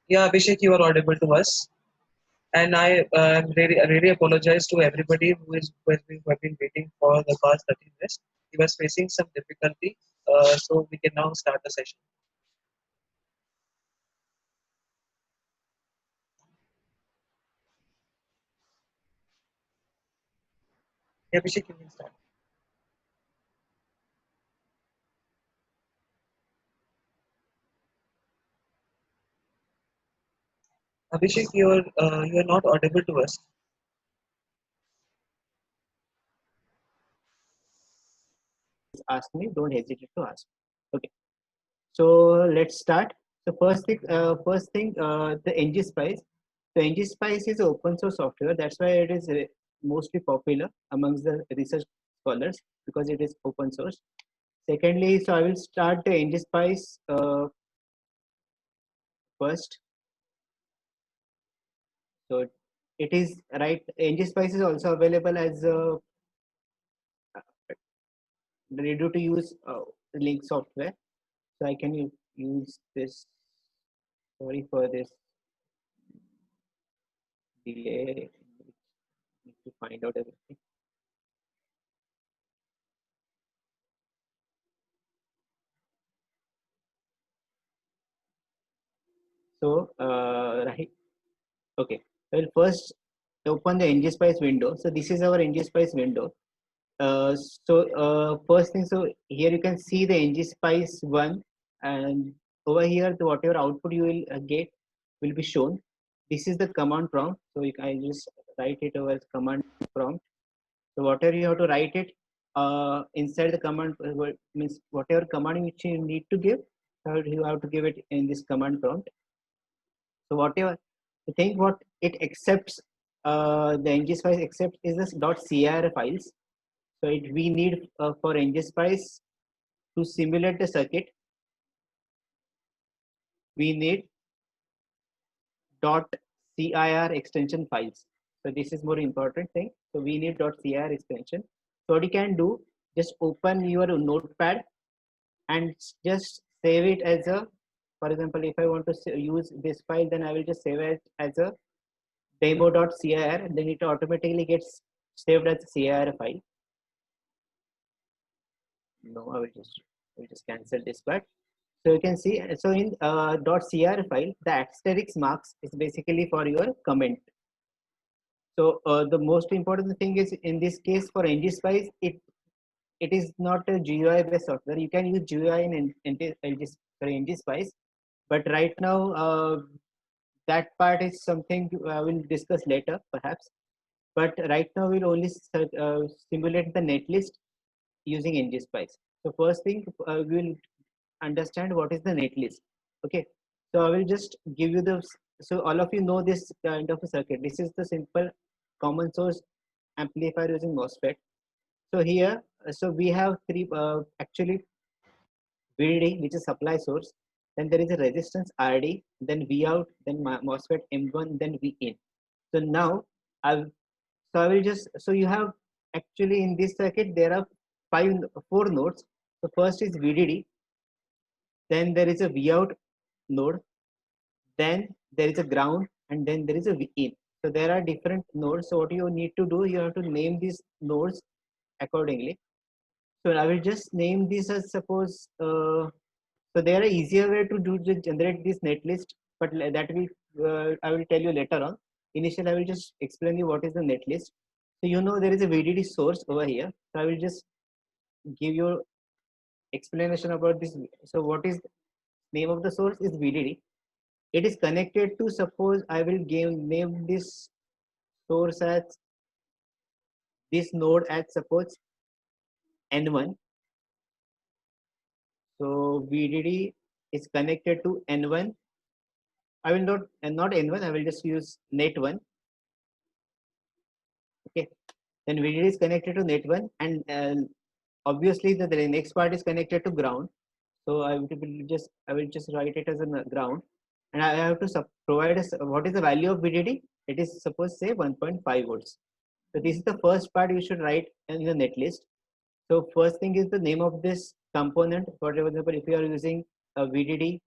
Yeah, Abhishek, you are audible to us. And I really apologize to everybody who have been waiting for the past 30 minutes. He was facing some difficulty, so we can now start the session. Yeah, Abhishek, you can start. Abhishek, you are not audible to us. Ask me, don't hesitate to ask. Okay, so let's start. So first thing, the ngSpice. So ngSpice is open source software. That's why it is mostly popular amongst the research scholars because it is open source. Secondly, so I will start the ngSpice first. So it is right. ngSpice is also available as a ready to use link software. So I can use this. Sorry for this delay. Need to find out everything. So right, okay. Well, first open the ngSpice window. So this is our ngSpice window. First thing, so here you can see the ngSpice one, and over here the whatever output you will get will be shown. This is the command prompt. So you can just write it over as command prompt. So whatever you have to write it inside the command means whatever command which you need to give, you have to give it in this command prompt. So whatever the thing what it accepts, the ngSpice accepts is this .cir files. So we need for ngSpice to simulate the circuit, we need .cir extension files. So this is more important thing. So we need .cir extension. So what you can do, just open your notepad and just save it as a, for example, if I want to use this file, then I will just save it as a demo.cir, then it automatically gets saved as a cir file. No, I will just cancel this part. So you can see, so in .cr file, the asterisk marks is basically for your comment. So the most important thing is in this case for ngSpice, it is not a GUI based software. You can use GUI for ngSpice, but right now that part is something I will discuss later perhaps. But right now we'll only simulate the netlist using ngSpice. So first thing we'll understand what is the netlist. Okay, so I will just give you the, so all of you know this kind of a circuit. This is the simple common source amplifier using MOSFET. So here, so we have three actually VDD, which is supply source. Then there is a resistance RD, then V out, then MOSFET M1, then V in. So now I've, so I will just, so you have actually in this circuit there are four nodes. So first is VDD, then there is a V out node, then there is a ground, and then there is a V in. So there are different nodes. So what you need to do, you have to name these nodes accordingly. So I will just name this as suppose. So there are easier way to do to generate this netlist, but that will I will tell you later on. Initially, I will just explain you what is the netlist. So you know there is a VDD source over here. So I will just give you explanation about this. So what is name of the source is VDD. It is connected to, suppose I will give name this source as this node as suppose N1. So VDD is connected to N1. I will not N1, I will just use net1. Okay, then VDD is connected to net1, and obviously the next part is connected to ground. So I will just write it as a ground, and I have to provide what is the value of VDD. It is suppose say 1.5 volts. So this is the first part you should write in the netlist. So first thing is the name of this component. For example, if you are using a VDD,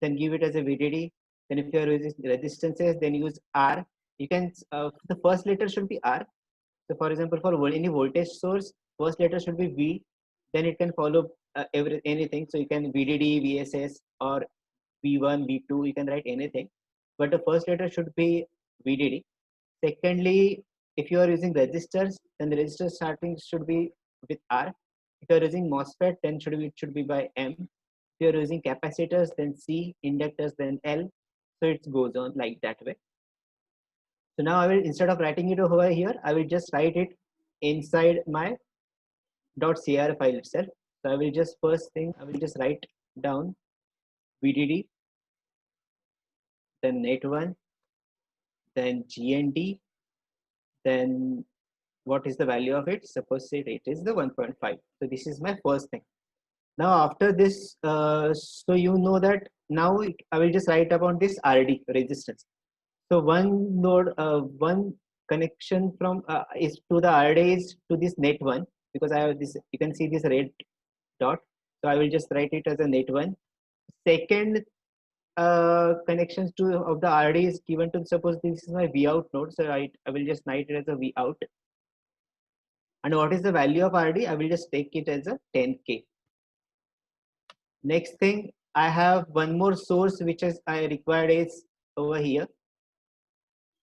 then give it as a VDD. Then if you are using resistances, then use R. You can, the first letter should be R. So for example, for any voltage source, first letter should be V. Then it can follow anything. So you can VDD, VSS, or V1, V2. You can write anything, but the first letter should be VDD. Secondly, if you are using resistors, then the resistor starting should be with R. If you are using MOSFET, then it should be by M. If you are using capacitors, then C, inductors, then L. So it goes on like that way. So now I will, instead of writing it over here, I will just write it inside my .cr file itself. So I will just, first thing, I will just write down VDD, then net1, then GND, then what is the value of it? Suppose it is the 1.5. So this is my first thing. Now after this, so you know that now I will just write about this RD, resistance. So one node, one connection from is to the RD is to this net1, because I have this, you can see this red dot. So I will just write it as a net1. Second connections to of the RD is given to, suppose this is my Vout node. So I will just write it as a Vout. And what is the value of RD? I will just take it as a 10K. Next thing, I have one more source which is I required is over here.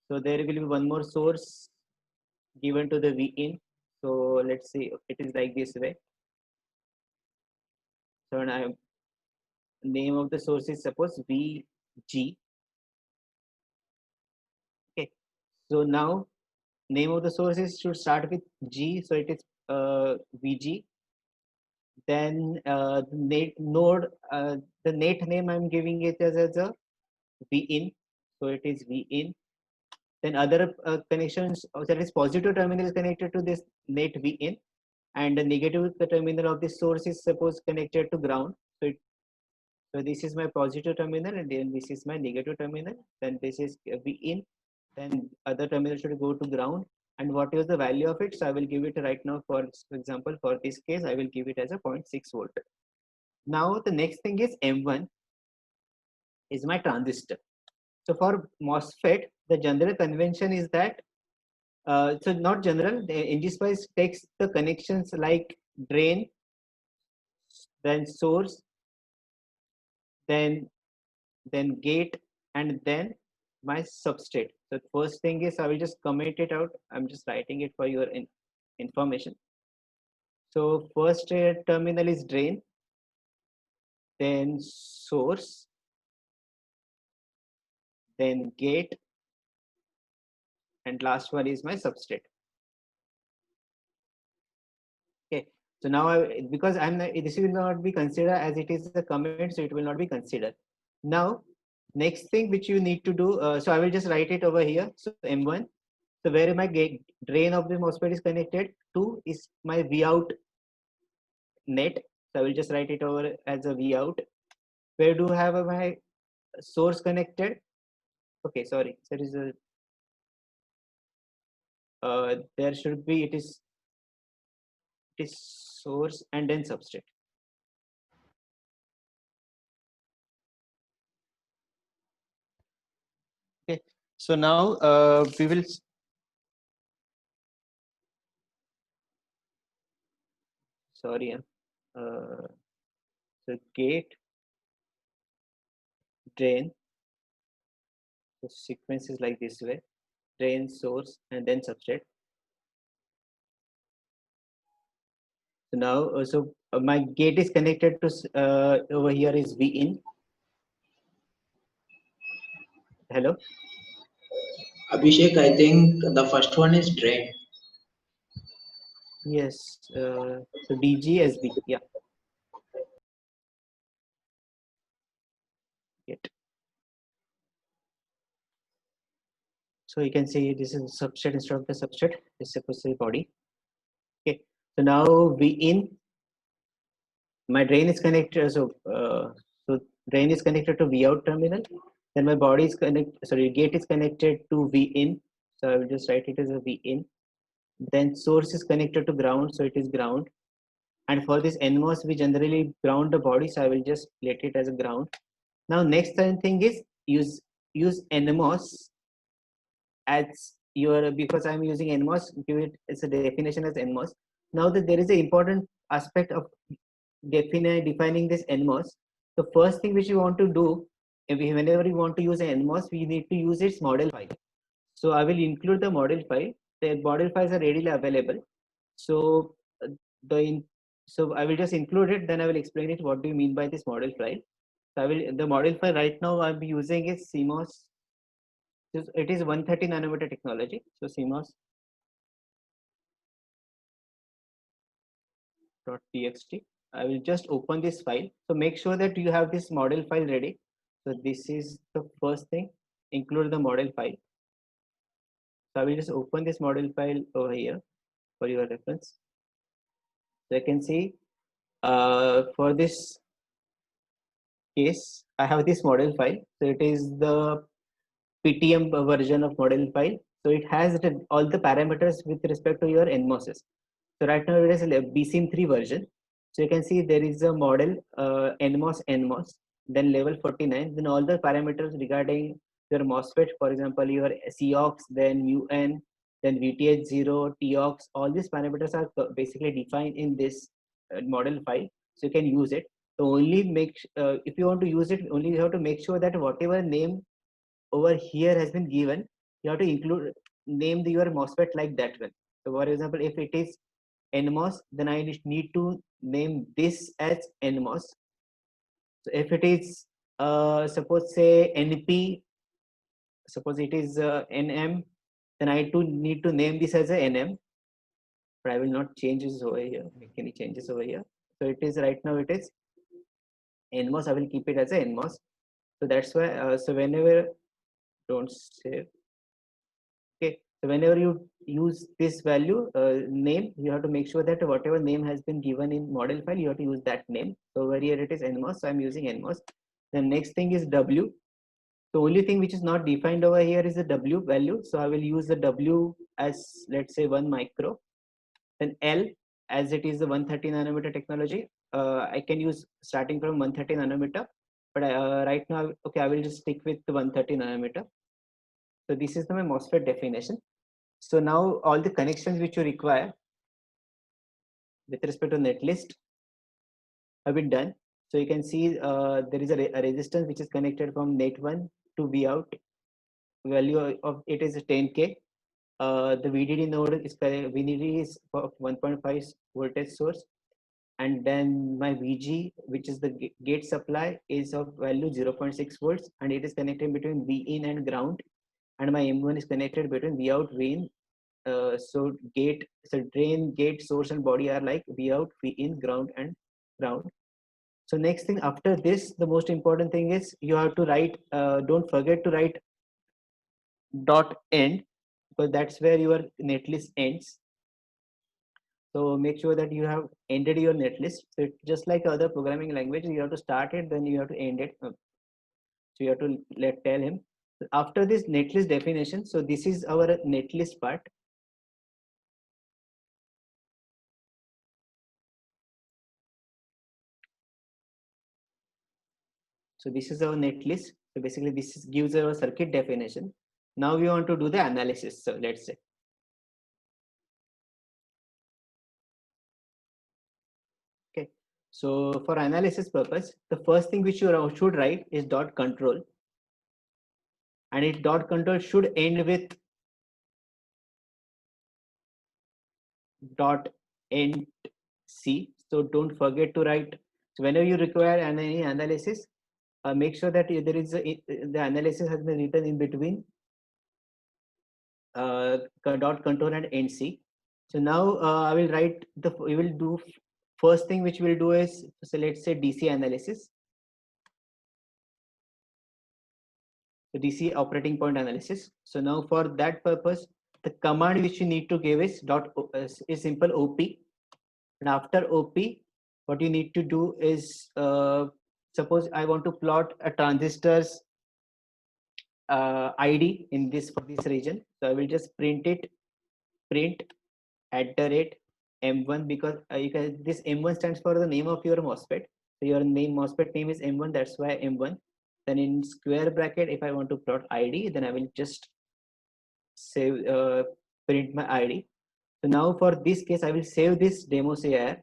So there will be one more source given to the Vin. So let's see, it is like this way. So now name of the source is suppose VG. Okay. So now name of the sources should start with G. So it is VG. Then the net node, the net name I'm giving it as a Vin. So it is Vin. Then other connections, that is positive terminal is connected to this net Vin, and the negative terminal of this source is suppose connected to ground. So this is my positive terminal, and then this is my negative terminal. Then this is Vin. Then other terminal should go to ground. And what is the value of it? So I will give it right now. For example, for this case, I will give it as a 0.6 volt. Now the next thing is M1 is my transistor. So for MOSFET, the general convention is that, so not general, the ngSpice takes the connections like drain, then source, then gate, and then my substrate. So first thing is, I will just comment it out. I'm just writing it for your information. So first terminal is drain, then source, then gate, and last one is my substrate. Okay. So now because I'm not, this will not be considered as it is a comment, so it will not be considered. Now next thing which you need to do, so I will just write it over here. So M1, so where my gate drain of the MOSFET is connected to is my Vout net. So I will just write it over as a Vout. Where do I have my source connected? Okay, sorry, there is a there should be, it is source and then substrate. Okay, so now we will so gate, drain, the sequence is like this way: drain, source, and then substrate. So now my gate is connected to over here is Vin. Hello. Abhishek, I think the first one is drain. Yes. So DGSB. Yeah. Yet. So you can see this is substrate instead of the substrate. This is supposed to be body. Okay. So now Vin, my drain is connected. So drain is connected to Vout terminal. Then my body is gate is connected to Vin. So I will just write it as a Vin. Then source is connected to ground, so it is ground. And for this NMOS, we generally ground the body, so I will just let it as a ground. Now next thing is use use NMOS as your, because I'm using NMOS, give it as a definition as NMOS. Now that there is an important aspect of defining this NMOS, the first thing which you want to do, whenever you want to use an NMOS, we need to use its model file. So I will include the model file. The model files are readily available. So so I will just include it. Then I will explain it. What do you mean by this model file? So the model file right now I'm using is CMOS. It is 130 nanometer technology. So CMOS .txt. I will just open this file. So make sure that you have this model file ready. So this is the first thing. Include the model file. So I will just open this model file over here for your reference. So I can see for this case, I have this model file. So it is the PTM version of model file. So it has all the parameters with respect to your NMOSes. So right now it is a BSIM3 version. So you can see there is a model NMOS, then level 49, then all the parameters regarding your MOSFET, for example, your COX, then UN, then VTH0, TOX, all these parameters are basically defined in this model file. So you can use it. So only if you want to use it, only you have to make sure that whatever name over here has been given, you have to name your MOSFET like that one. So for example, if it is NMOS, then I need to name this as NMOS. So if it is suppose say NP, suppose it is NM, then I too need to name this as a NM. But I will not change this over here, make any changes over here. So it is right now it is NMOS. I will keep it as a NMOS. So that's why so whenever, don't save. Okay, so whenever you use this value name, you have to make sure that whatever name has been given in model file, you have to use that name. So over here it is NMOS, so I'm using NMOS. The next thing is W. The only thing which is not defined over here is the W value. So I will use the W as, let's say, 1 micro. Then L, as it is the 130 nanometer technology, I can use starting from 130 nanometer. But right now, okay, I will just stick with the 130 nanometer. So this is my MOSFET definition. So now all the connections which you require with respect to netlist have been done. So you can see there is a resistance which is connected from net1 to Vout. Value of it is 10K. The VDD node is VDD is of 1.5 voltage source, and then my VG, which is the gate supply, is of value 0.6 volts, and it is connected between V in and ground, and my M1 is connected between Vout, Vin. So drain, gate, source, and body are like Vout, Vin, ground, and ground. So next thing after this, the most important thing is you have to write. Don't forget to write dot end, because that's where your netlist ends. So make sure that you have ended your netlist. So it's just like other programming language, you have to start it, then you have to end it. So you have to tell him after this netlist definition. So this is our netlist part. So this is our netlist. So basically this gives our circuit definition. Now we want to do the analysis. So let's say. Okay. So for analysis purpose, the first thing which you should write is dot control. And it dot control should end with dot end C. So don't forget to write. So whenever you require any analysis, make sure that there is the analysis has been written in between dot control and end C. So now I will write we will do first thing which we'll do is, so let's say DC analysis. So DC operating point analysis. So now for that purpose, the command which you need to give is is simple OP. And after OP, what you need to do is suppose I want to plot a transistor's ID in for this region. So I will just print @M1, because this M1 stands for the name of your MOSFET. So your MOSFET name is M1, that's why M1. Then in square bracket, if I want to plot ID, then I will just save, print my ID. So now for this case, I will save this demo CIR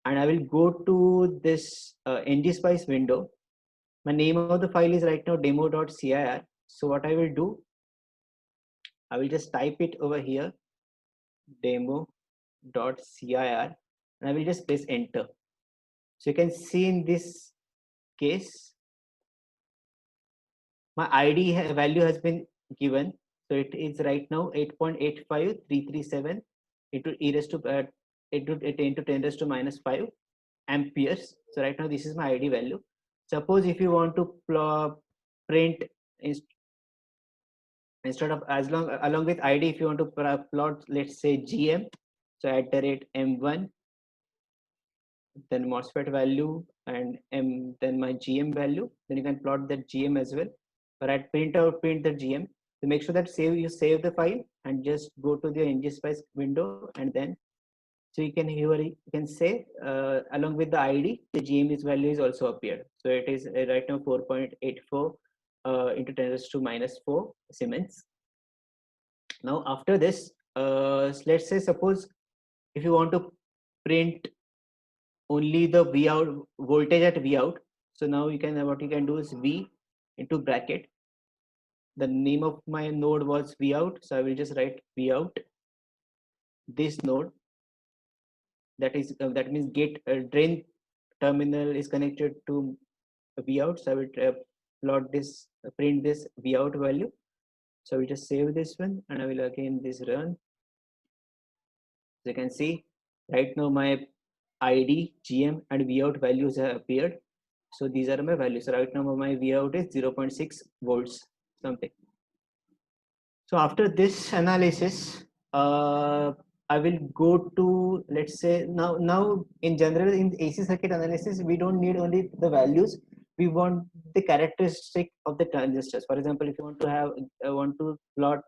and I will go to this ngSpice window. My name of the file is right now demo.cir. So what I will do, I will just type it over here, demo.cir, and I will just press enter. So you can see in this case, my ID value has been given. So it is right now 8.85337 into e raised to into 10 to 10 raised to minus 5 amperes. So right now this is my ID value. Suppose if you want to print instead of along with ID, if you want to plot, let's say GM, so at the rate M1, then MOSFET value and then my GM value, then you can plot that GM as well. Or at print the GM. So make sure that you save the file and just go to the ngSpice window, and then so you can say along with the ID, the GM value is also appeared. So it is right now 4.84 into 10 raised to minus 4 Siemens. Now after this, let's say suppose if you want to print only the V out voltage at V out. So now what you can do is V into bracket. The name of my node was V out, so I will just write V out. This node, that means gate drain terminal is connected to V out. So I will print this V out value. So we just save this one, and I will again this run. So you can see right now my ID, GM, and V out values have appeared. So these are my values. So right now my V out is 0.6 volts something. So after this analysis, I will go to, let's say now in general in AC circuit analysis, we don't need only the values. We want the characteristic of the transistors. For example, if you want to plot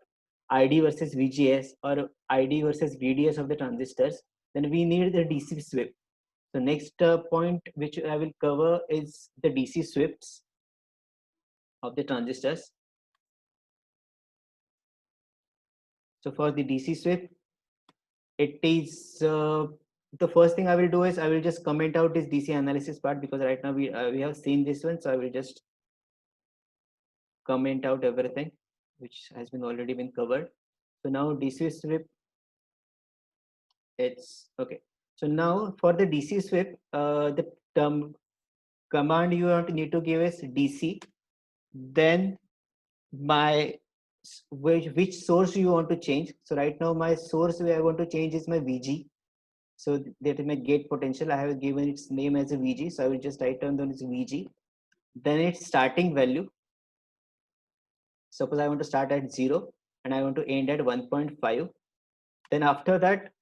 ID versus VGS or ID versus VDS of the transistors, then we need the DC sweep. So next point which I will cover is the DC sweeps of the transistors. So for the DC sweep, it is the first thing I will do is I will just comment out this DC analysis part, because right now we have seen this one. So I will just comment out everything which has been already been covered. So now DC sweep, it's okay. So now for the DC sweep, the command you need to give is DC, then which source you want to change. So right now my source I want to change is my VG. So that is my gate potential. I have given its name as a VG. So I will just write down its VG. Then its starting value. Suppose I want to start at 0 and I want to end at 1.5. Then after that,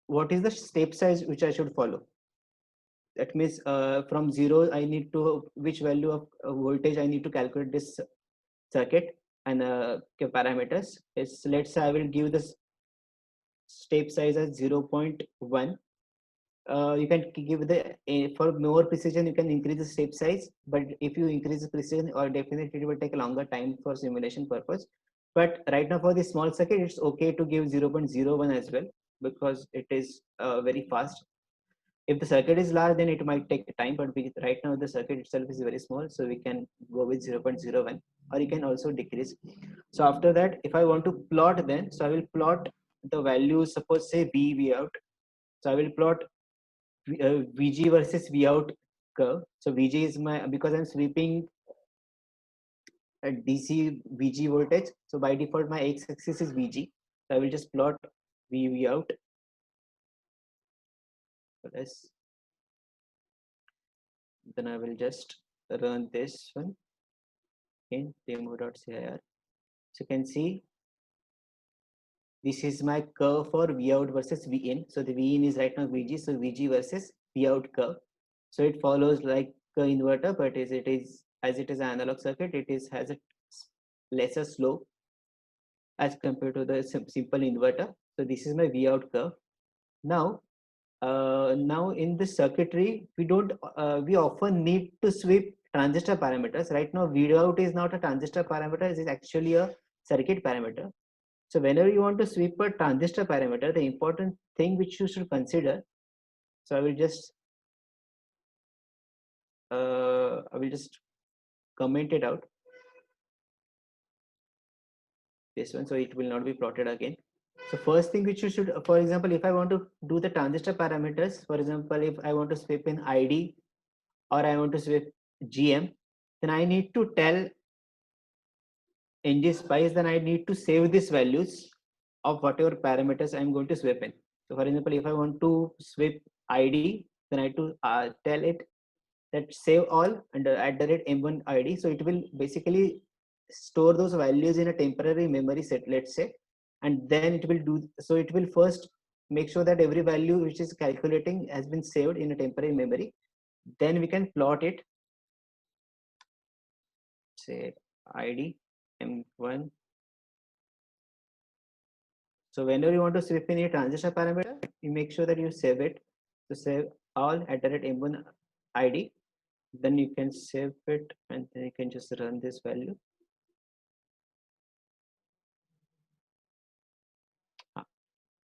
what is the step size which I should follow? That means from 0, I need to, which value of voltage I need to calculate this circuit, and parameters is, let's say I will give this step size as 0.1. You can give for more precision you can increase the step size, but if you increase the precision, or definitely it will take a longer time for simulation purpose. But right now for this small circuit, it's okay to give 0.01 as well, because it is very fast. If the circuit is large, then it might take time, but right now the circuit itself is very small, so we can go with 0.01, or you can also decrease. So after that, if I want to plot, then so I will plot the value, suppose say V out. So I will plot VG versus V out curve. So VG is because I'm sweeping at DC VG voltage, so by default my x-axis is VG. So I will just plot V out. Then I will just run this one in demo.cir. So you can see this is my curve for V out versus V in. So the V in is right now VG, so VG versus V out curve. So it follows like an inverter, but as it is an analog circuit, has a lesser slope as compared to the simple inverter. So this is my V out curve. Now in the circuitry, we often need to sweep transistor parameters. Right now, Vout is not a transistor parameter, it is actually a circuit parameter. So whenever you want to sweep a transistor parameter, the important thing which you should consider, so I will just comment it out, this one, so it will not be plotted again. So first thing which you should, for example, if I want to do the transistor parameters, for example, if I want to sweep in ID or I want to sweep GM, then I need to tell ngSpice, then I need to save these values of whatever parameters I'm going to sweep in. So for example, if I want to sweep ID, then I have to tell it that save all and at the rate m1 ID. So it will basically store those values in a temporary memory set, let's say, and then it will do, so it will first make sure that every value which is calculating has been saved in a temporary memory. Then we can plot it, say ID m1. So whenever you want to sweep in a transistor parameter, you make sure that you save it. So save all at the rate m1 ID. Then you can save it and then you can just run this value.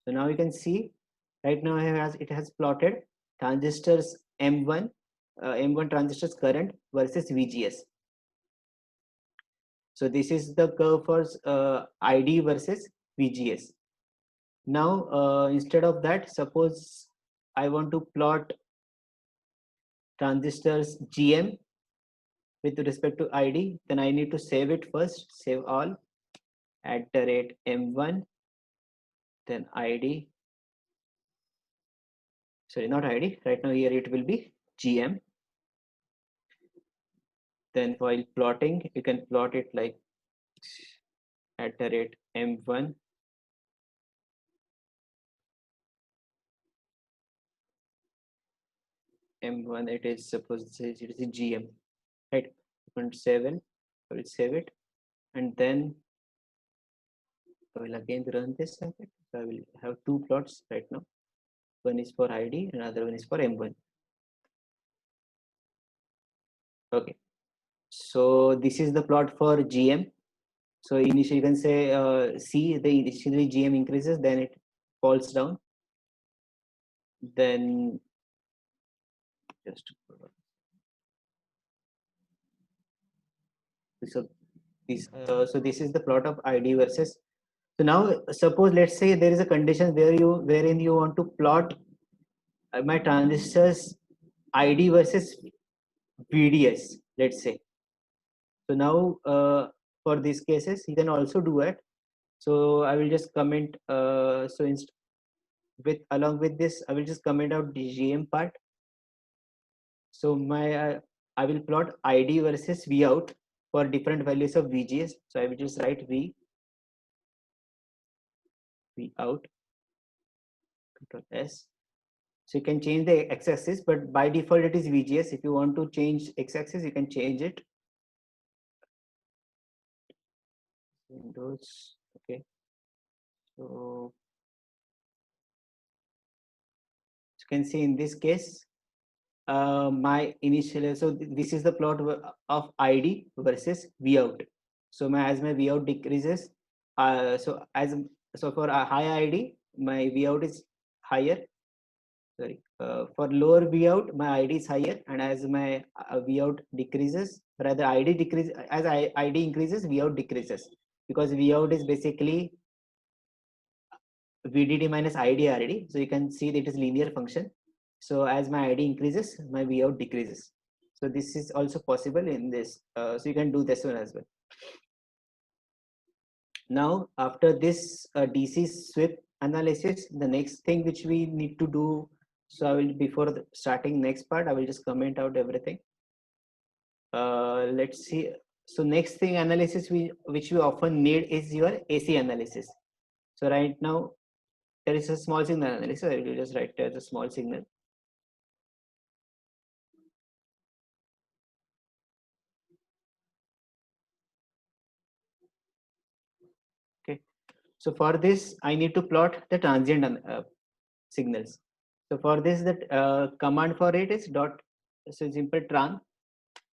So now you can see right now it has plotted transistors M1, M1 transistors current versus VGS. So this is the curve for ID versus VGS. Now instead of that, suppose I want to plot transistors GM with respect to ID, then I need to save it first, save all at the rate M1, then ID, sorry, not ID, right now here it will be GM. Then while plotting, you can plot it like at the rate M1, M1, it is suppose it is GM, right? 0.7, I will save it, and then I will again run this circuit. So I will have two plots right now. One is for ID, another one is for M1. Okay, so this is the plot for GM. So initially you can say see the initially GM increases, then it falls down. Then just so this is the plot of ID versus. So now suppose let's say there is a condition wherein you want to plot my transistors ID versus VDS, let's say. So now for these cases you can also do it. So I will just comment with along with this I will just comment out the GM part. So my I will plot ID versus V out for different values of VGS. So I will just write V out, Control S. So you can change the x-axis, but by default it is VGS. If you want to change x-axis, you can change it. Windows, okay. So you can see in this case, my initial. So this is the plot of ID versus V out. So as my V out decreases, so for a high ID, my V out is higher. Sorry, for lower V out, my ID is higher, and as my V out decreases, rather ID decreases, as ID increases, V out decreases, because V out is basically VDD minus ID RD. So you can see that it is linear function. So as my ID increases, my V out decreases. So this is also possible in this. So you can do this one as well. Now after this DC sweep analysis, the next thing which we need to do. So I will, before starting next part, I will just comment out everything. Let's see. So next thing analysis which we often need is your AC analysis. So right now there is a small signal analysis. I will just write as a small signal. Okay. So for this, I need to plot the transient signals. So for this, the command for it is dot. So simple tran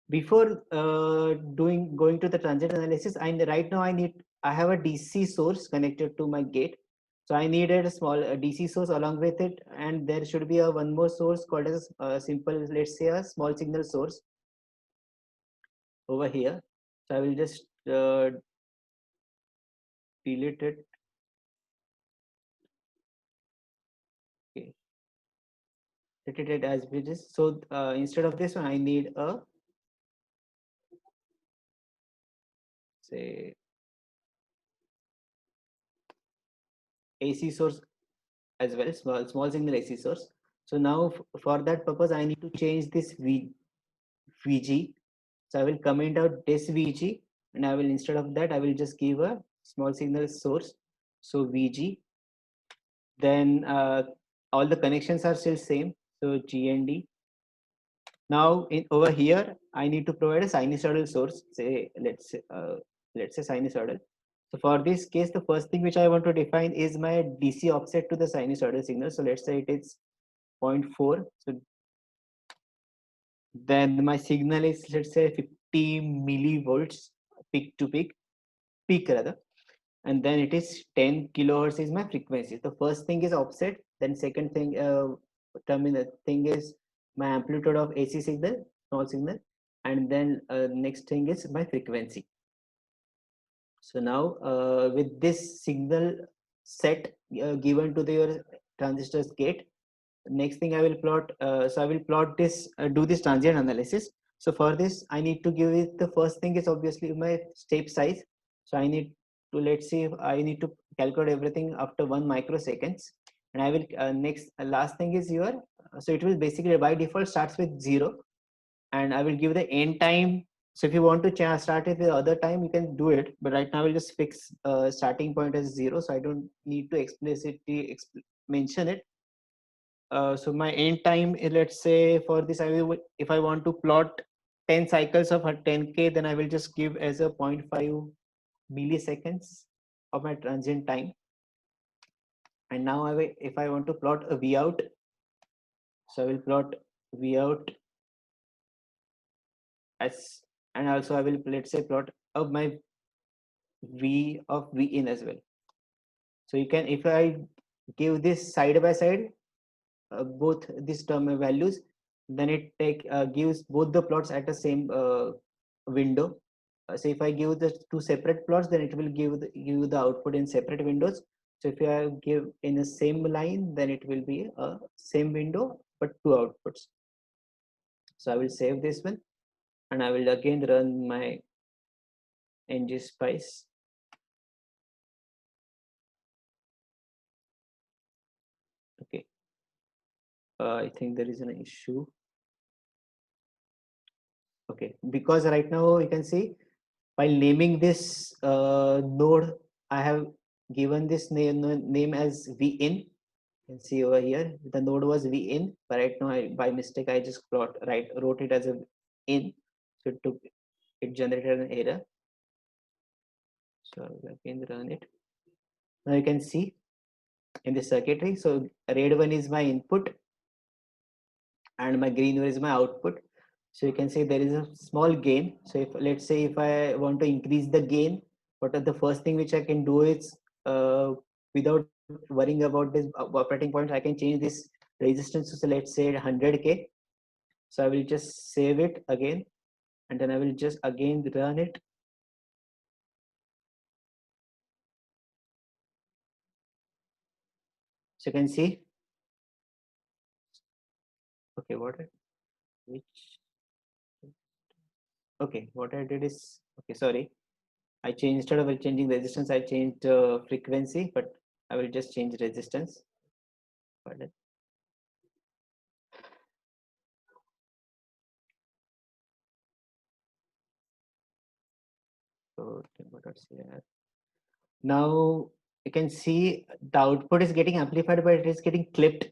before going to the transient analysis, right now I have a DC source connected to my gate. So I needed a small DC source along with it, and there should be a one more source called as a simple, let's say a small signal source over here. So I will just delete it. Okay, delete it as it is. So instead of this one, I need a, say, AC source as well, small signal AC source. So now for that purpose, I need to change this VG. So I will comment out this VG, and I will, instead of that, I will just give a small signal source. So VG. Then all the connections are still same. So GND. Now in over here, I need to provide a sinusoidal source. Say let's say sinusoidal. So for this case, the first thing which I want to define is my DC offset to the sinusoidal signal. So let's say it is 0.4. So then my signal is, let's say, 50 millivolts peak to peak rather, and then it is 10 kilohertz is my frequency. The first thing is offset, then second thing terminal thing is my amplitude of AC signal, small signal, and then next thing is my frequency. So now with this signal set given to your transistor's gate, next thing I will plot, so I will plot this, do this transient analysis. So for this, I need to give it, the first thing is obviously my step size. So I need to, let's see if I need to calculate everything after 1 microseconds. And I will next, last thing is your, so it will basically by default starts with 0, and I will give the end time. So if you want to start it with other time, you can do it. But right now, I will just fix starting point as 0, so I don't need to explicitly mention it. So my end time is, let's say for this, I will, if I want to plot 10 cycles of a 10K, then I will just give as a 0.5 milliseconds of my transient time. And now I will, if I want to plot a V out, so I will plot V out as, and also I will, let's say, plot of my V of V in as well. So you can, if I give this side by side, both these term values, then it gives both the plots at the same window. So if I give the two separate plots, then it will give you the output in separate windows. So if I give in the same line, then it will be a same window but two outputs. So I will save this one, and I will again run my ngSpice. Okay, I think there is an issue. Okay, because right now you can see, while naming this node, I have given this name as vin. You can see over here, the node was vin, but right now by mistake I just wrote it as a in, so it generated an error. So I will again run it. Now you can see in the circuitry, so red one is my input and my green one is my output. So you can see there is a small gain. So if, let's say, if I want to increase the gain, what are the first thing which I can do is, without worrying about this operating point, I can change this resistance to, so let's say 100K. So I will just save it again, and then I will just again run it. So you can see, okay, what I did is, okay, sorry, I changed, instead of changing resistance, I changed frequency, but I will just change resistance. Pardon. So demo.cir. Now you can see the output is getting amplified, but it is getting clipped.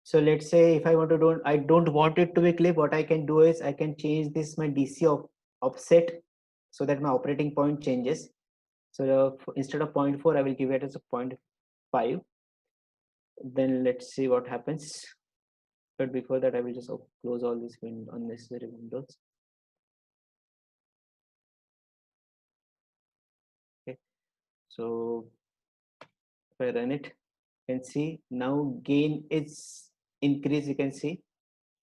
So let's say if I want to I don't want it to be clipped, what I can do is I can change this my DC offset so that my operating point changes. So instead of 0.4, I will give it as a 0.5. Then let's see what happens. But before that, I will just close all these unnecessary windows. So if I run it, you can see now gain is increased. You can see.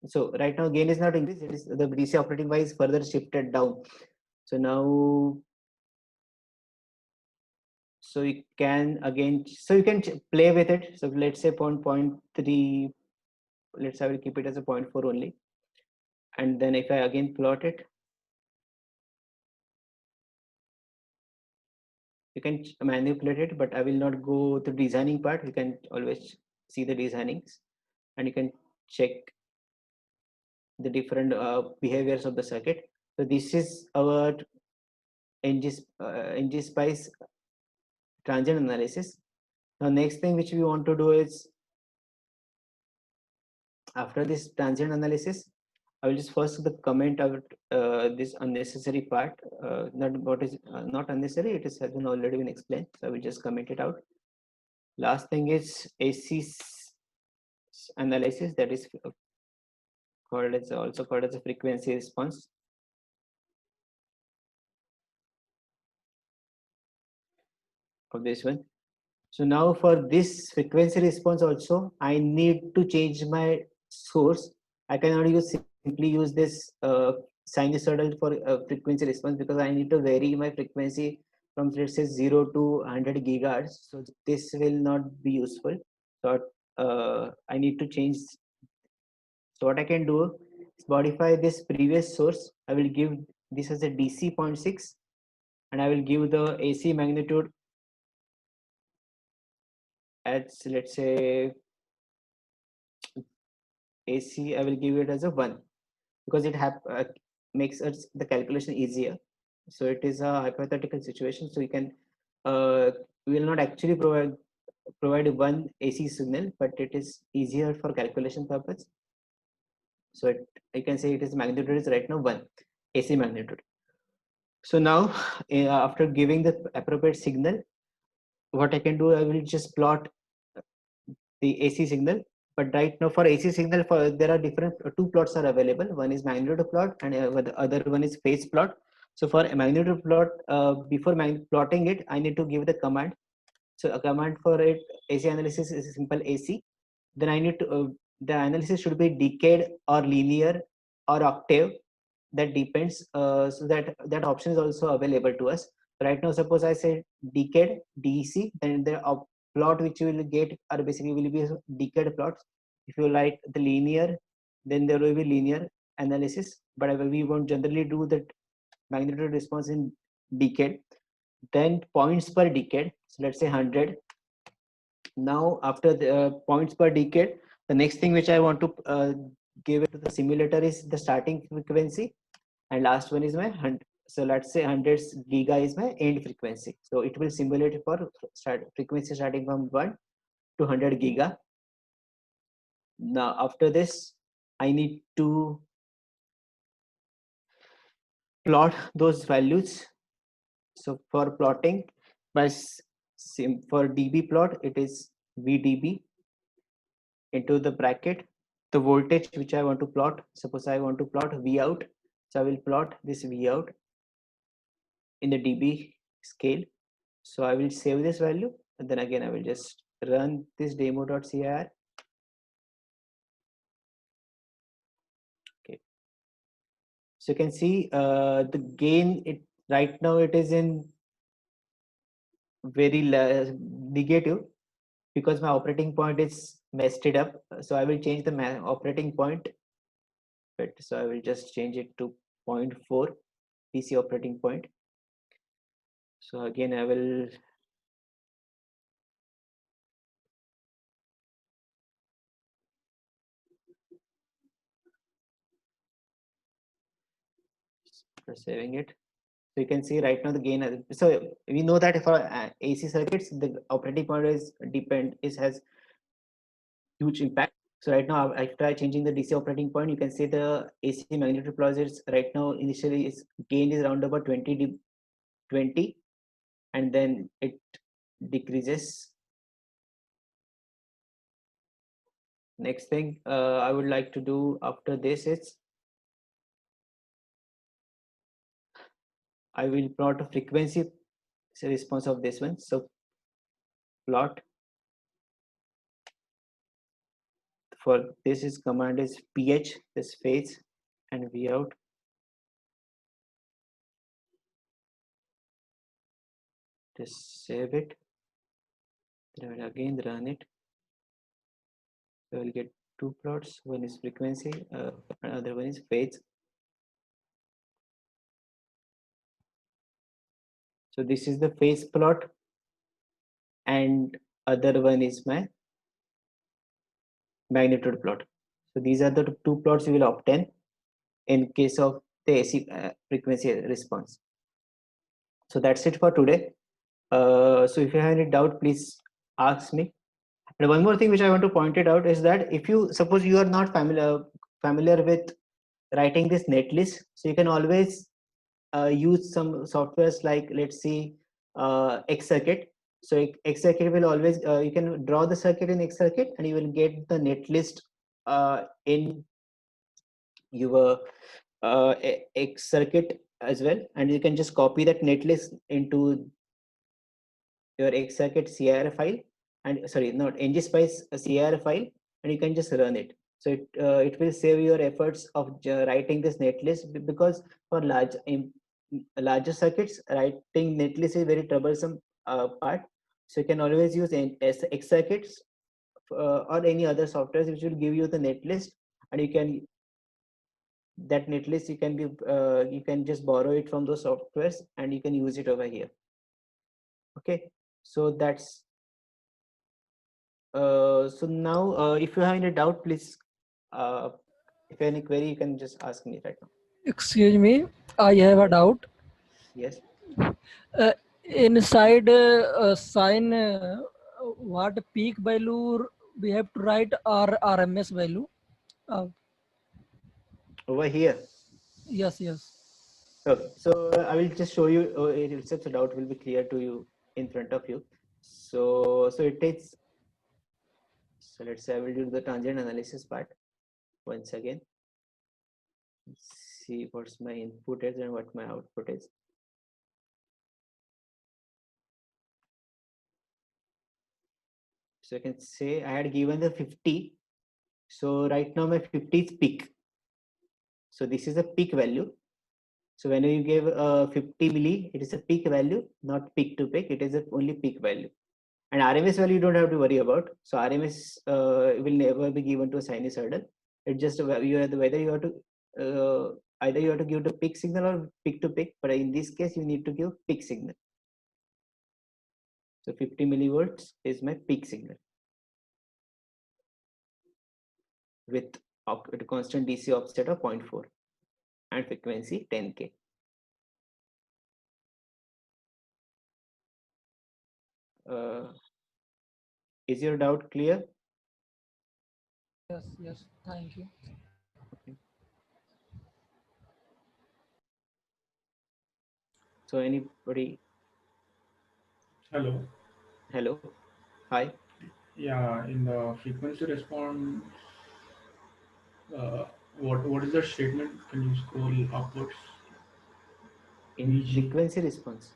So right now gain is not increased. It is the DC operating Y is further shifted down. So now, so you can again, so you can play with it. So let's say 0.3. Let's I will keep it as a 0.4 only. And then if I again plot it, you can manipulate it, but I will not go to designing part. You can always see the designings, and you can check the different behaviors of the circuit. So this is our ngSpice transient analysis. Now next thing which we want to do is, after this transient analysis, I will just first the comment out this unnecessary part. Not what is not unnecessary. It has been already been explained. So I will just comment it out. Last thing is AC analysis, that is called as also called as a frequency response. Of this one. So now for this frequency response also, I need to change my source. I cannot simply use this sinusoidal for frequency response, because I need to vary my frequency from, let's say, 0 to 100 gigahertz. So this will not be useful. So I need to change. So what I can do is modify this previous source. I will give this as a DC 0.6, and I will give the AC magnitude as, let's say, AC, I will give it as a 1, because it makes us the calculation easier. So it is a hypothetical situation. So you can we will not actually provide one AC signal, but it is easier for calculation purpose. So you can say it is magnitude is right now 1 AC magnitude. So now after giving the appropriate signal, what I can do, I will just plot the AC signal. But right now for AC signal, there are different two plots are available. One is magnitude plot, and the other one is phase plot. So for a magnitude plot, before plotting it, I need to give the command. So a command for it, AC analysis is simple AC. Then I need to the analysis should be decade or linear or octave. That depends. So that option is also available to us. Right now, suppose I say decade DEC, then the plot which you will get are basically will be decade plots. If you like the linear, then there will be linear analysis, but we won't generally do the magnitude response in decade. Then points per decade, so let's say 100. Now after the points per decade, the next thing which I want to give it to the simulator is the starting frequency, and last one is my 100. So let's say 100 giga is my end frequency. So it will simulate for frequency starting from 1 to 100 giga. Now after this, I need to plot those values. So for plotting, for dB plot, it is VDB into the bracket the voltage which I want to plot. Suppose I want to plot V out, so I will plot this V out in the dB scale. So I will save this value, and then again I will just run this demo.cir. Okay, so you can see the gain, it right now it is in very negative, because my operating point is messed it up. So I will change the operating point, but so I will just change it to 0.4 DC operating point. So again I will saving it. So you can see right now the gain. So we know that for AC circuits, the operating point has huge impact. So right now I try changing the DC operating point. You can see the AC magnitude plot is right now initially is gain is around about 20, and then it decreases. Next thing I would like to do after this is I will plot a frequency So response of this one. So plot for this is command is ph, this phase, and v out. Just save it. Then I will again run it. So we'll get two plots. One is frequency, another one is phase. So this is the phase plot, and other one is my magnitude plot. So these are the two plots you will obtain in case of the AC frequency response. So that's it for today. So if you have any doubt, please ask me. And one more thing which I want to point it out is that if you suppose you are not familiar with writing this netlist, so you can always use some softwares like, let's see, Xcircuit. So Xcircuit will always you can draw the circuit in Xcircuit, and you will get the netlist in your Xcircuit as well, and you can just copy that netlist into your Xcircuit CIR file, and sorry, not ngSpice CIR file, and you can just run it. So it will save your efforts of writing this netlist, because for larger circuits, writing netlist is very troublesome part. So you can always use Xcircuits or any other software which will give you the netlist, and you can that netlist you can just borrow it from those softwares, and you can use it over here. Okay, so that's so now if you have any doubt, please if you have any query, you can just ask me right now. Excuse me, I have a doubt. Yes. Uh, Inside sign, what peak value we have to write or RMS value? Uh, Over here. yes, yes. Okay, so I will just show you. It so doubt will be clear to you in front of you. So it takes. So let's say I will do the tangent analysis part once again. See what's my input is and what my output is. So I can say I had given the 50. So right now my 50 is peak. So this is a peak value. So when you give 50 milli, it is a peak value, not peak to peak. It is only peak value. And RMS value you don't have to worry about. So RMS will never be given to a sinusoidal. It's just whether you have to either you have to give the peak signal or peak to peak. But in this case, you need to give peak signal. So 50 millivolts is my peak signal with a constant DC offset of 0.4 and frequency 10K. Is your doubt clear? Yes, yes. Thank you. Okay. So anybody? Hello. Hello. Hi. Yeah, in the frequency response, what is the statement? Can you scroll upwards? In VG. frequency response,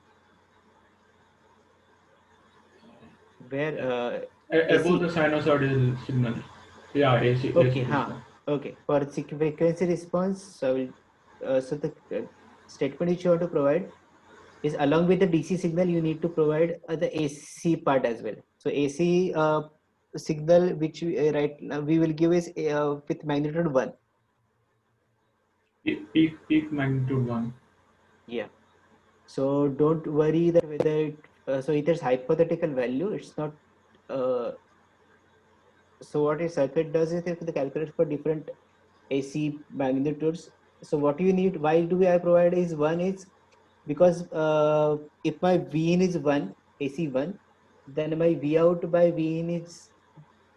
where Above the AC. sinusoidal signal. Yeah, AC. Okay, AC response. okay. For frequency response, so I will, so the statement which you have to provide is along with the DC signal, you need to provide the AC part as well. So AC signal which right now we will give is with magnitude 1. Peak magnitude 1. Yeah. So don't worry that whether so it is hypothetical value. It's not. So what a circuit does is it calculates for different AC magnitudes. So what you need, why do I provide is one is because if my V in is 1, AC 1, then my V out by V in is,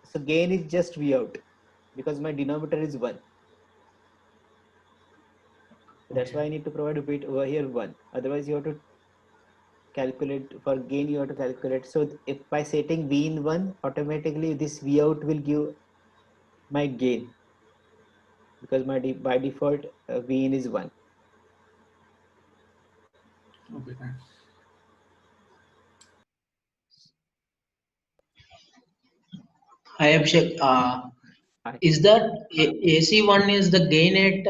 so gain is just V out because my denominator is 1. That's why I need to provide a bit over here 1. Otherwise you have to calculate for gain, you have to calculate. So if by setting V in 1, automatically this V out will give my gain because my by default V in is 1. Okay, thanks. I have checked. Hi. Is that AC1 is the gain at,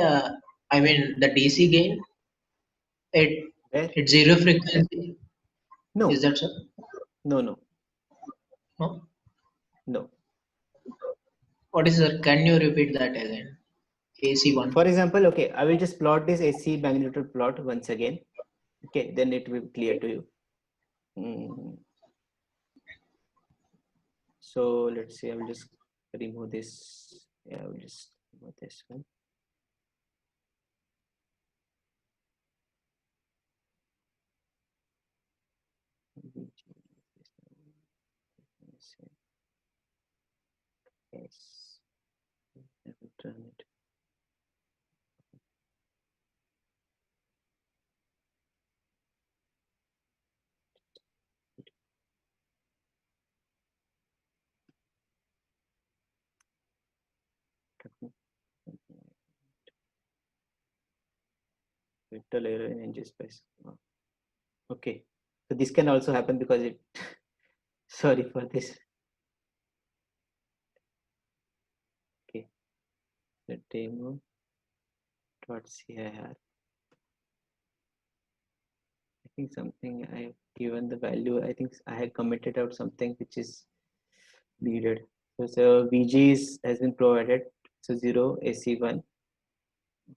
I mean, the DC gain at, Where? at zero frequency? Is No, that so? no, no, No? no. What is that? Can you repeat that again? AC1. For example, okay, I will just plot this AC magnitude plot once again. Okay, then it will be clear to you. So let's see, I will just remove this. Yeah, I will just remove this one. Yes, I will turn it. Vector layer in NGSpace. Okay, so this can also happen because it. Sorry for this. Okay, the demo dot cir. I think something I have given the value. I think I had commented out something which is needed. So VG has been provided. So 0 AC1,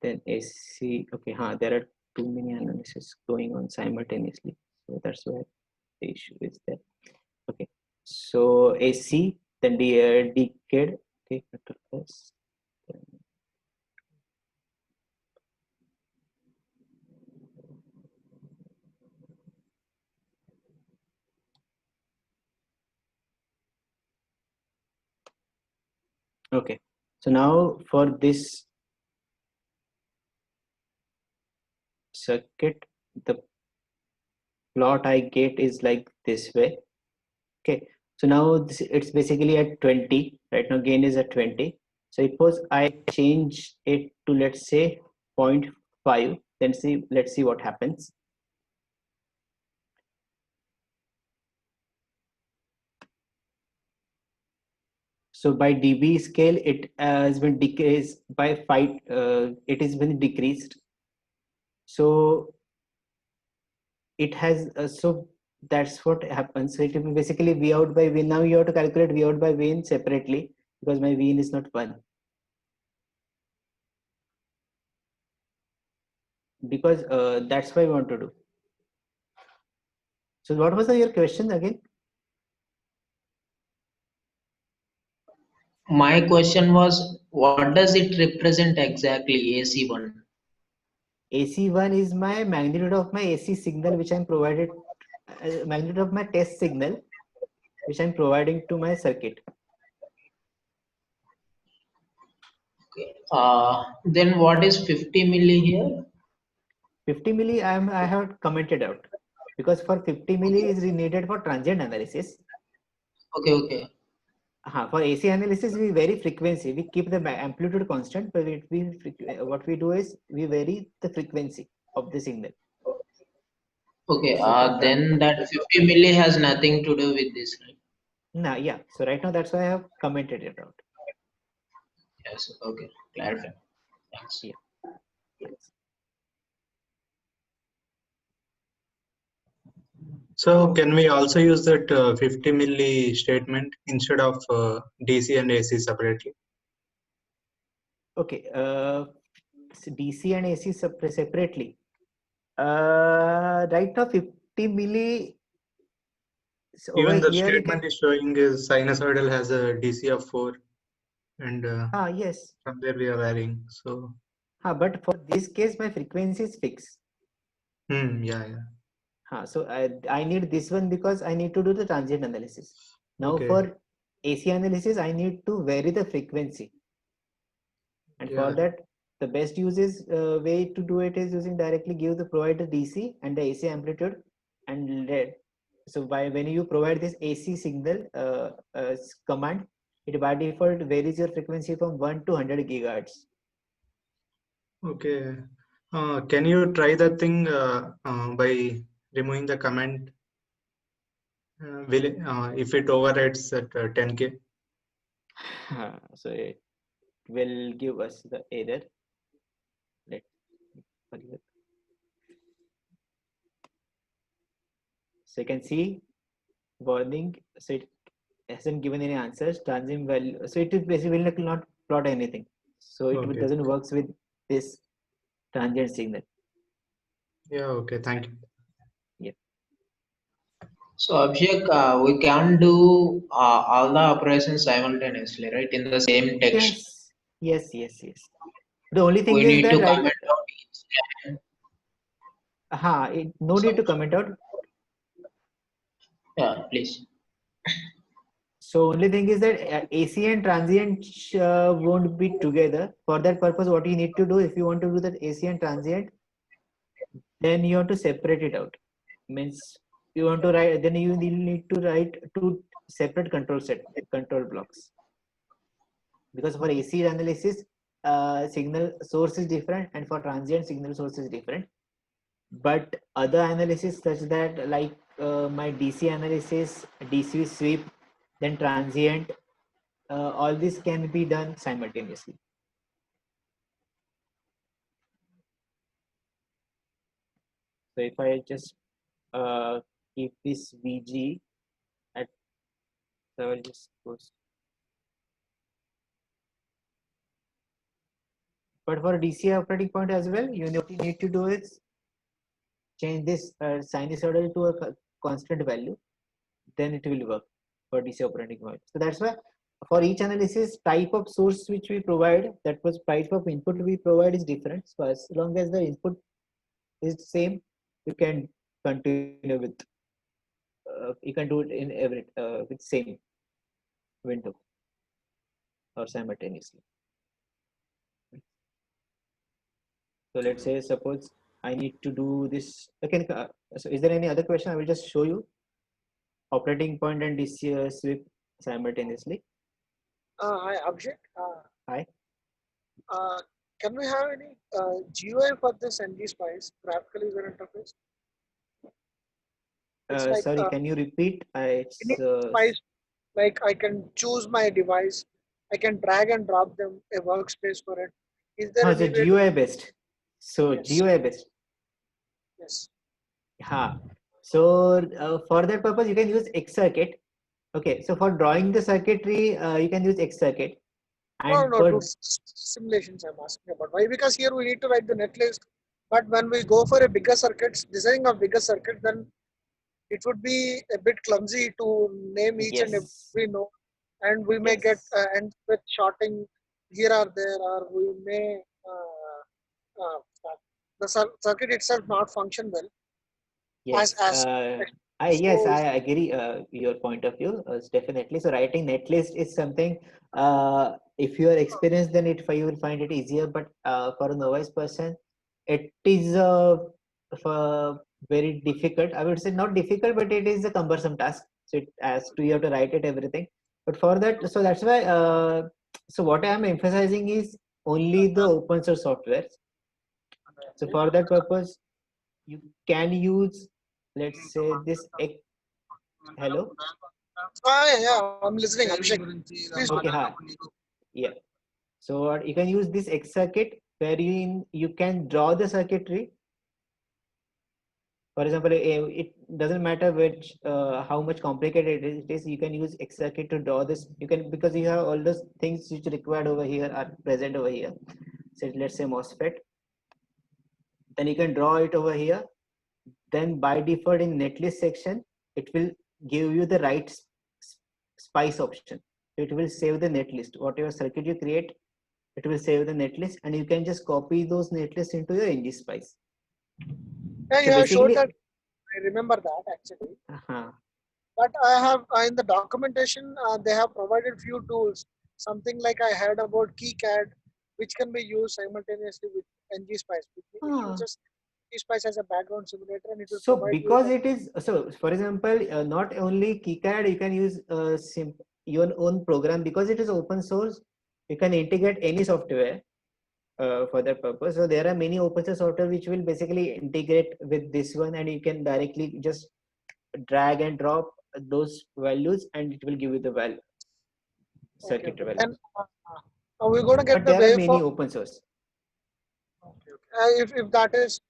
then AC. Okay, there are too many analysis going on simultaneously. So that's why the issue is there. Okay, so AC, then the decade. Okay, vector plus. Okay, so now for this circuit, the plot I get is like this way. Okay, so now it's basically at 20. Right now gain is at 20. So suppose I change it to, let's say, 0.5. Then let's see what happens. So by dB scale, it has been decreased by 5. It has been decreased. So it has so that's what happens. So it will be basically V out by V. Now you have to calculate V out by V in separately because my V in is not 1. Because that's what I want to do. So what was your question again? My question was, what does it represent exactly, AC1? AC1 is my magnitude of my AC signal which I'm provided, magnitude of my test signal which I'm providing to my circuit. Then what is 50 milli here? 50 milli I have commented out because for 50 milli is needed for transient analysis. Okay. For AC analysis we vary frequency. We keep the amplitude constant, but what we do is we vary the frequency of the signal. Okay, So then that 50 milli has nothing to do with this, right? yeah. So right now that's why I have commented it out. Yes, okay, clarify. Thanks. Yeah. Thanks. So can we also use that 50 milli statement instead of DC and AC separately? Okay, so DC and AC separately. Right now 50 milli. So over Even the here you can. statement is showing is sinusoidal has a DC of 4, and Yes. from there we are varying. So. But for this case my frequency is fixed. Yeah. So I need this one because I need to do the transient analysis. Now Okay. for AC analysis I need to vary the frequency, and for that the best uses way to do it is using directly provide the DC and the AC amplitude and let. So when you provide this AC signal command, it by default varies your frequency from 1 to 100 gigahertz. Okay. Can you try that thing by removing the comment? Will if it overrides at 10K? So it will give us the error. Let so you can see warning. So it hasn't given any answers. Transient value. So it is basically not plot anything. So it Okay. doesn't works with this transient signal. Yeah, okay, thank you. So Abhishek, we can do all the operations simultaneously, right? In the same text. Yes. The only thing We is need to that comment out each line. no need So, to comment out. yeah, please. So only thing is that AC and transient won't be together. For that purpose, what you need to do if you want to do that AC and transient, then you have to separate it out. Means you want to write, then you need to write two separate control blocks. Because for AC analysis, signal source is different, and for transient signal source is different. But other analysis such that like my DC analysis, DC sweep, then transient, all this can be done simultaneously. So if I just keep this VG at, so I'll just post. But for DC operating point as well, what you need to do is change this sinusoidal to a constant value, then it will work for DC operating point. So that's why for each analysis type of source which we provide, that was type of input we provide is different. So as long as the input is same, you can continue with you can do it in every with same window or simultaneously. So let's say suppose I need to do this. Okay, so is there any other question? I will just show you operating point and DC sweep simultaneously. Hi, Abhishek. Hi. Can we have any GUI for this ngSpice graphical user interface? It's like Sorry, can you repeat? It's ngSpice, like I can choose my device, I can drag and drop them a workspace for it. Is there so any way to? GUI based. So Yes. GUI based. Yes. So for that purpose, you can use Xcircuit. Okay, so for drawing the circuitry, you can use Xcircuit. And No, for to simulations I'm asking about. Why? Because here we need to write the netlist, but when we go for a bigger circuits, designing of bigger circuit, then it would be a bit clumsy to name each and yes, every node, and we may get yes, end with shorting here or there, or we may uh, the circuit itself not function well yes. as Yes, so. I agree. Your point of view is definitely. So writing netlist is something. If you are experienced, then you will find it easier. But for a novice person, it is very difficult. I would say not difficult, but it is a cumbersome task. So it has to you have to write it everything. But for that, so that's why. So what I am emphasizing is only the open source software. So for that purpose, you can use, let's say, this. Hello. Yeah, I'm listening. Abhishek, please Okay, hi. Yeah. So you can use this Xcircuit wherein you can draw the circuitry. For example, it doesn't matter which how much complicated it is. You can use Xcircuit to draw this. You can because you have all those things which are required over here are present over here. So let's say MOSFET. Then you can draw it over here. Then by default in netlist section, it will give you the right spice option. It will save the netlist. Whatever circuit you create, it will save the netlist, and you can just copy those netlists into your ngSpice. Yeah, you So have showed basically, that. I remember that actually. uh-huh. But I have in the documentation they have provided few tools. Something like I heard about KeyCAD, which can be used simultaneously with ngSpice. It uses ngSpice as a background simulator, and it will So provide you because the. it is so, for example, not only KiCad, you can use your own program because it is open source. You can integrate any software for that purpose. So there are many open source software which will basically integrate with this one, and you can directly just drag and drop those values, and it will give you the value. circuit okay. values. And are we going to get But the there are many waveform? open source. Okay, okay. If that is,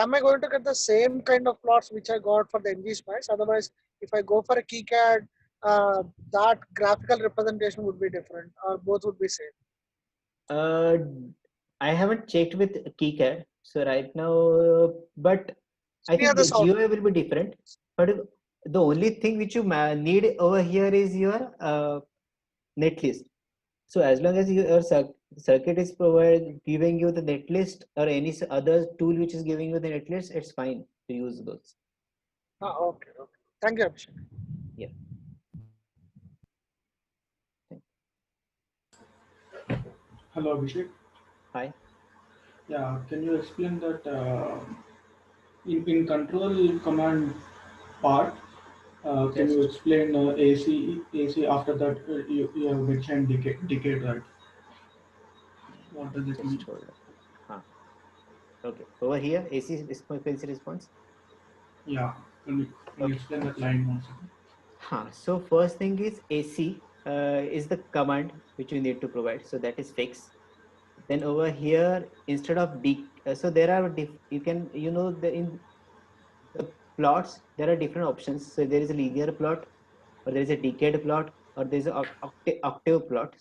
am I going to get the same kind of plots which I got for the ngSpice? Otherwise, if I go for a KiCad, that graphical representation would be different, or both would be same. I haven't checked with KiCad, so right now, but I Any think other the software? GUI will be different. But the only thing which you need over here is your netlist. So as long as your circuit is giving you the netlist or any other tool which is giving you the netlist, it's fine to use those. Okay, okay. Thank you, Abhishek. Yeah. Hello, Abhishek. Hi. Yeah, can you explain that in control command part? Can you Just explain AC after that you have mentioned decade, right? What does it mean? hold on. Okay. Over here, AC frequency response. Yeah, can you Okay. explain that line once again? So first thing is AC is the command which you need to provide. So that is fix. Then over here, instead of so there are you can in the plots there are different options. So there is a linear plot, or there is a decade plot, or there is a octave plot.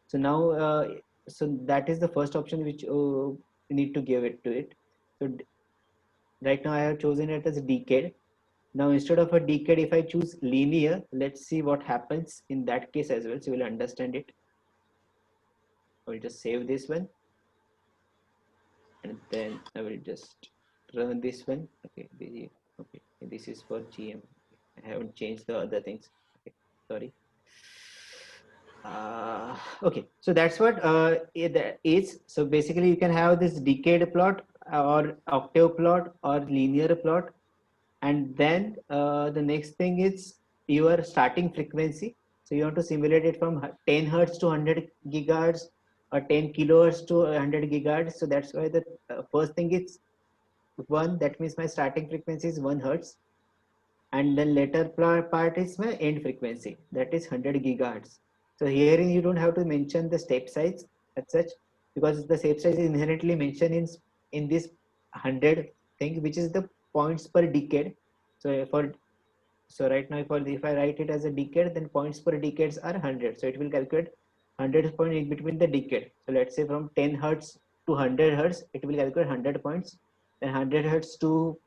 So now, so that is the first option which you need to give it to it. So right now I have chosen it as a decade. Now instead of a decade, if I choose linear, let's see what happens in that case as well, so you'll understand it. I will just save this one, and then I will just run this one. Okay, okay, this is for GM. I haven't changed the other things. Okay, sorry. Okay, so that's what it is. So basically, you can have this decade plot or octave plot or linear plot, and then the next thing is your starting frequency. So you want to simulate it from 10 hertz to 100 gigahertz or 10 kilohertz to 100 gigahertz. So that's why the first thing is 1. That means my starting frequency is 1 hertz, and then later part is my end frequency, that is 100 gigahertz. So here you don't have to mention the step size as such, because the step size is inherently mentioned in this 100 thing, which is the points per decade. So right now, if I write it as a decade, then points per decades are 100. So it will calculate 100 point in between the decade. So let's say from 10 hertz to 100 hertz, it will calculate 100 points. Then 100 hertz to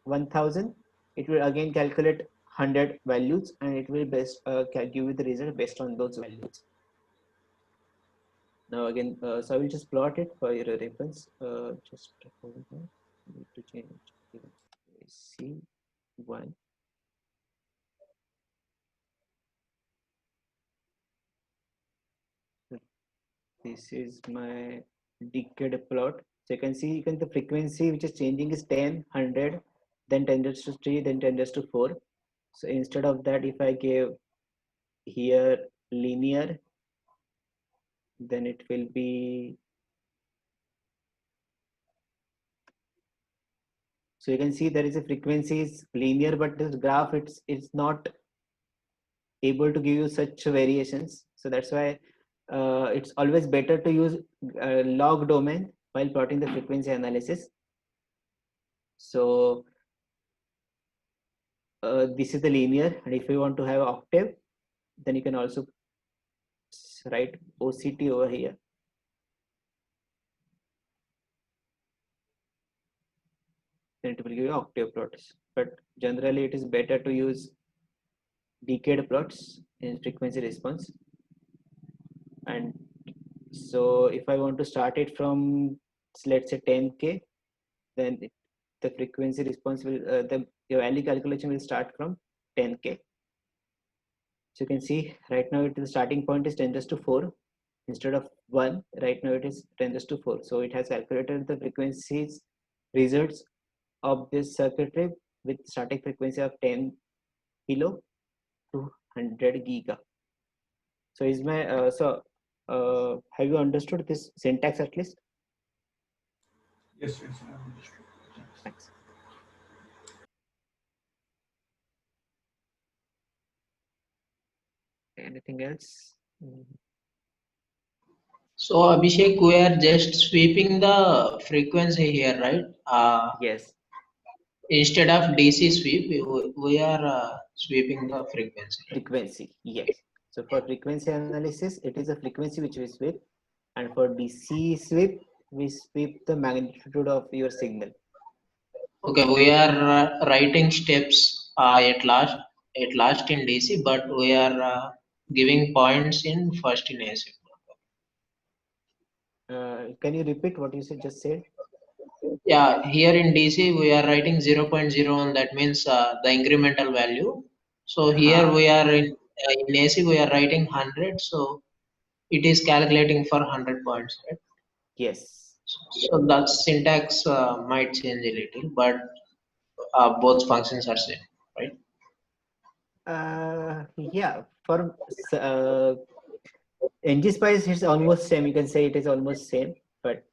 1000, it will again calculate 100 values, and it will give you the result based on those values. Now again, so I will just plot it for your reference. Just hold on. I need to change C1. This is my decade plot. So you can see the frequency which is changing is 10, 100, then 10 raised to 3, then 10 raised to 4. So instead of that, if I give here linear, then it will be, so you can see there is a frequency is linear, but this graph it's not able to give you such variations. So that's why it's always better to use log domain while plotting the frequency analysis. So this is the linear, and if you want to have octave, then you can also write OCT over here. Then it will give you octave plots, but generally it is better to use decade plots in frequency response. And so if I want to start it from, let's say 10K, then the frequency response will your value calculation will start from 10K. So you can see right now the starting point is 10 raised to 4 instead of 1. Right now it is 10 raised to 4. So it has calculated the frequencies results of this circuitry with starting frequency of 10 kilo to 100 giga. So is my have you understood this syntax at least? Yes, I have understood. Thanks. Anything else? So Abhishek, we are just sweeping the frequency here, right? Yes. Instead of DC sweep, we are sweeping the frequency. Right? Frequency, yes. So for frequency analysis, it is a frequency which we sweep, and for DC sweep, we sweep the magnitude of your signal. Okay, we are writing steps at last in DC, but we are giving points in first in AC. Can you repeat what you just said? Yeah, here in DC we are writing 0.01. That means the incremental value. So here we are in AC we are writing 100. So it is calculating for 100 points, right? Yes. So that syntax might change a little, but both functions are same, right? Yeah. For ngSpice, it's almost same. You can say it is almost same, but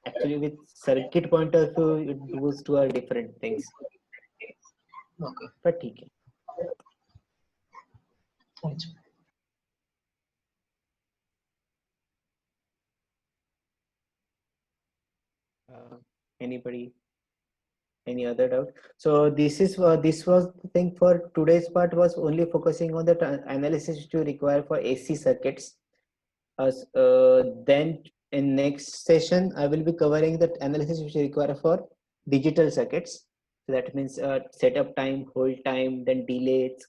actually with circuit point of view, those two are different things. Okay. But okay. Thanks. Anybody? Any other doubt? So this was the thing for today's part, was only focusing on the analysis which you require for AC circuits. Then in next session, I will be covering the analysis which you require for digital circuits. So that means setup time, hold time, then delays,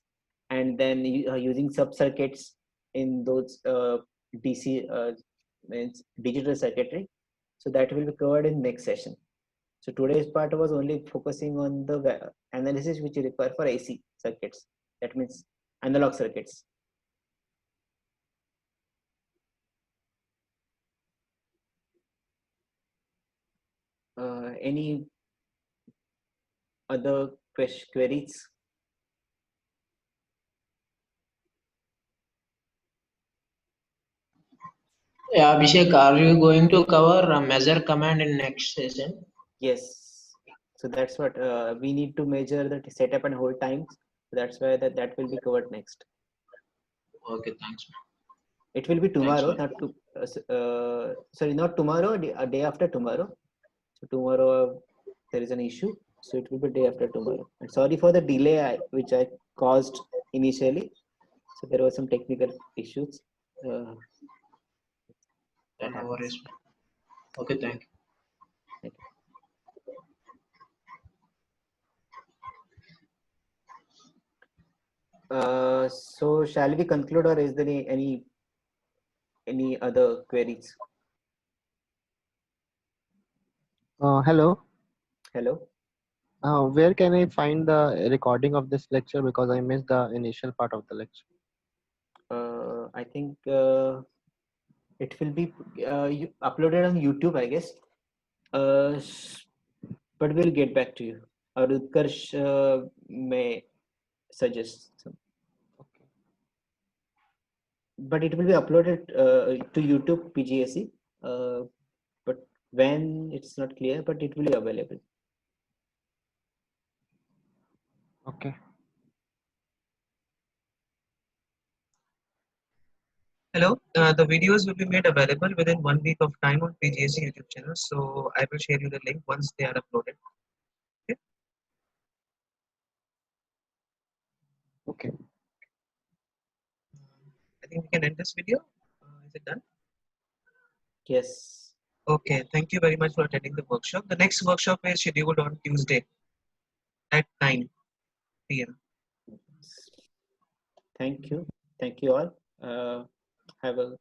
and then using sub circuits in those DC means digital circuitry. So that will be covered in next session. So today's part was only focusing on the analysis which you require for AC circuits. That means analog circuits. Any other queries? Yeah, Abhishek, are you going to cover a measure command in next session? Yes. So that's what we need to measure the setup and hold times. That's why that will be covered next. Okay, thanks. It will be tomorrow, Thanks, not to sorry, not tomorrow, a day after tomorrow. So tomorrow there is an issue, so it will be day after tomorrow. And sorry for the delay which I caused initially. So there were some technical issues. That No happens. worries. Okay, thank you. Thank you. So shall we conclude, or is there any other queries? Hello. Hello. Where can I find the recording of this lecture, because I missed the initial part of the lecture? I think it will be uploaded on YouTube, I guess. But we'll get back to you. Or Utkarsh may suggest some. Okay. But it will be uploaded to YouTube PGSE. But when, it's not clear, but it will be available. Okay. Hello, the videos will be made available within 1 week of time on PGSC YouTube channel. So I will share you the link once they are uploaded. Okay. I think we can end this video. Is it done? Yes. Okay, thank you very much for attending the workshop. The next workshop is scheduled on Tuesday at 9 p.m. Thank you. Thank you all. Have a